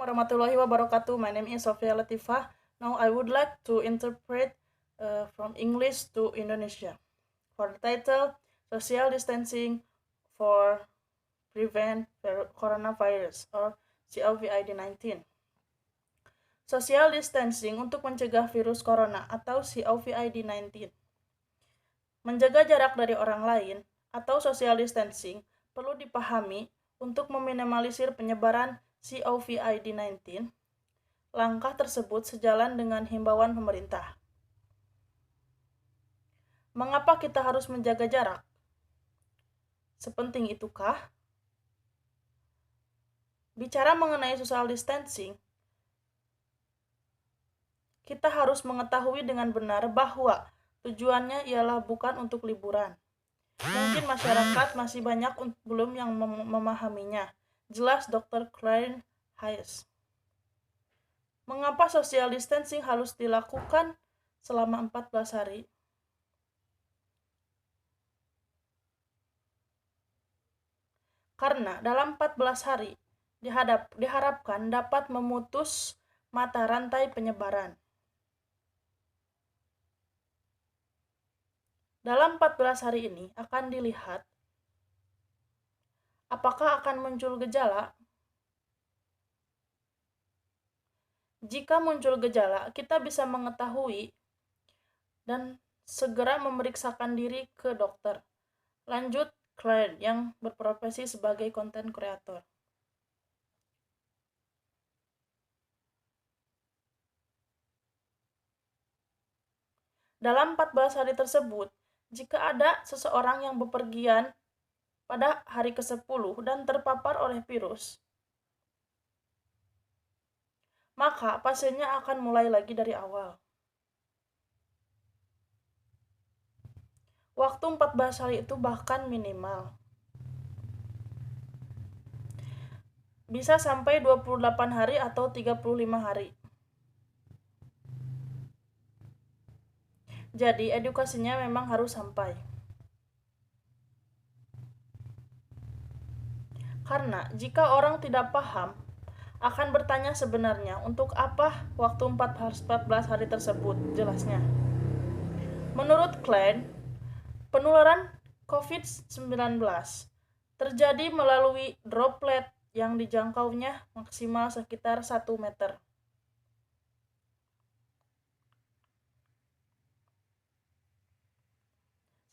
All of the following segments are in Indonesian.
Warahmatullahi wabarakatuh. My name is Sofia Latifah. Now I would like to interpret from English to Indonesia. For the title, Social Distancing for Prevent Coronavirus or COVID-19. Social distancing untuk mencegah virus corona atau COVID-19. Menjaga jarak dari orang lain atau social distancing perlu dipahami untuk meminimalisir penyebaran COVID-19. Langkah tersebut sejalan dengan himbauan pemerintah. Mengapa kita harus menjaga jarak? Sepenting itukah? Bicara mengenai social distancing, kita harus mengetahui dengan benar bahwa tujuannya ialah bukan untuk liburan. Mungkin masyarakat masih banyak belum yang memahaminya. Jelas Dr. Clarence Hayes. Mengapa social distancing harus dilakukan selama 14 hari? Karena dalam 14 hari diharapkan dapat memutus mata rantai penyebaran. Dalam 14 hari ini akan dilihat apakah akan muncul gejala. Jika muncul gejala, kita bisa mengetahui dan segera memeriksakan diri ke dokter. Lanjut Claire yang berprofesi sebagai content creator. Dalam 14 hari tersebut, jika ada seseorang yang bepergian pada hari ke-10 dan terpapar oleh virus, maka pasiennya akan mulai lagi dari awal. Waktu 14 hari itu bahkan minimal. Bisa sampai 28 hari atau 35 hari. Jadi edukasinya memang harus sampai. Karena jika orang tidak paham, akan bertanya sebenarnya untuk apa waktu 14 hari tersebut jelasnya. Menurut Klein, penularan COVID-19 terjadi melalui droplet yang dijangkaunya maksimal sekitar 1 meter.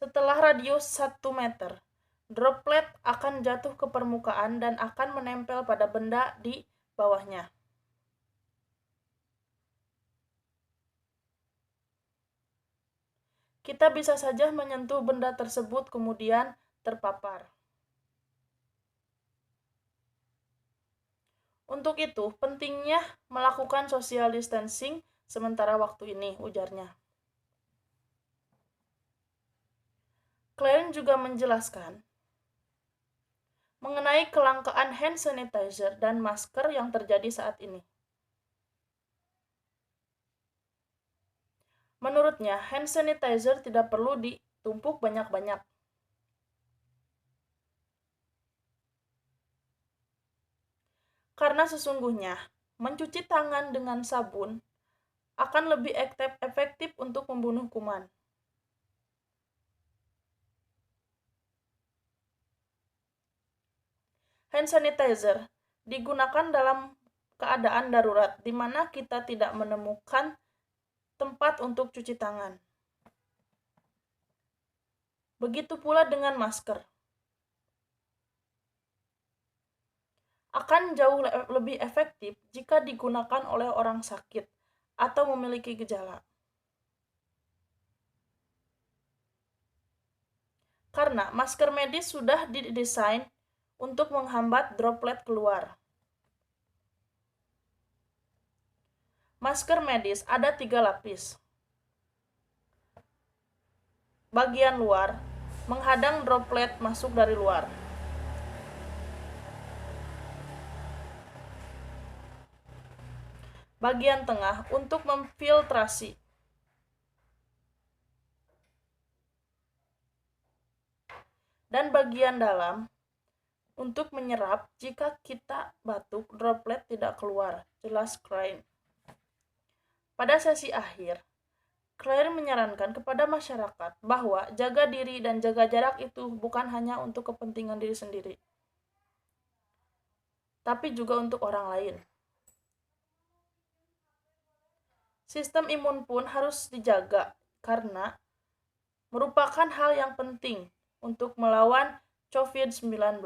Setelah radius 1 meter, droplet akan jatuh ke permukaan dan akan menempel pada benda di bawahnya. Kita bisa saja menyentuh benda tersebut kemudian terpapar. Untuk itu, pentingnya melakukan social distancing sementara waktu ini, ujarnya. Klein juga menjelaskan mengenai kelangkaan hand sanitizer dan masker yang terjadi saat ini. Menurutnya, hand sanitizer tidak perlu ditumpuk banyak-banyak. Karena sesungguhnya, mencuci tangan dengan sabun akan lebih efektif untuk membunuh kuman. Hand sanitizer digunakan dalam keadaan darurat, di mana kita tidak menemukan tempat untuk cuci tangan. Begitu pula dengan masker. Akan jauh lebih efektif jika digunakan oleh orang sakit atau memiliki gejala. Karena masker medis sudah didesain untuk menghambat droplet keluar. Masker medis ada 3 lapis. Bagian luar menghadang droplet masuk dari luar. Bagian tengah untuk memfiltrasi. Dan bagian dalam untuk menyerap jika kita batuk, droplet tidak keluar, jelas Klein. Pada sesi akhir, Claire menyarankan kepada masyarakat bahwa jaga diri dan jaga jarak itu bukan hanya untuk kepentingan diri sendiri, tapi juga untuk orang lain. Sistem imun pun harus dijaga karena merupakan hal yang penting untuk melawan COVID-19.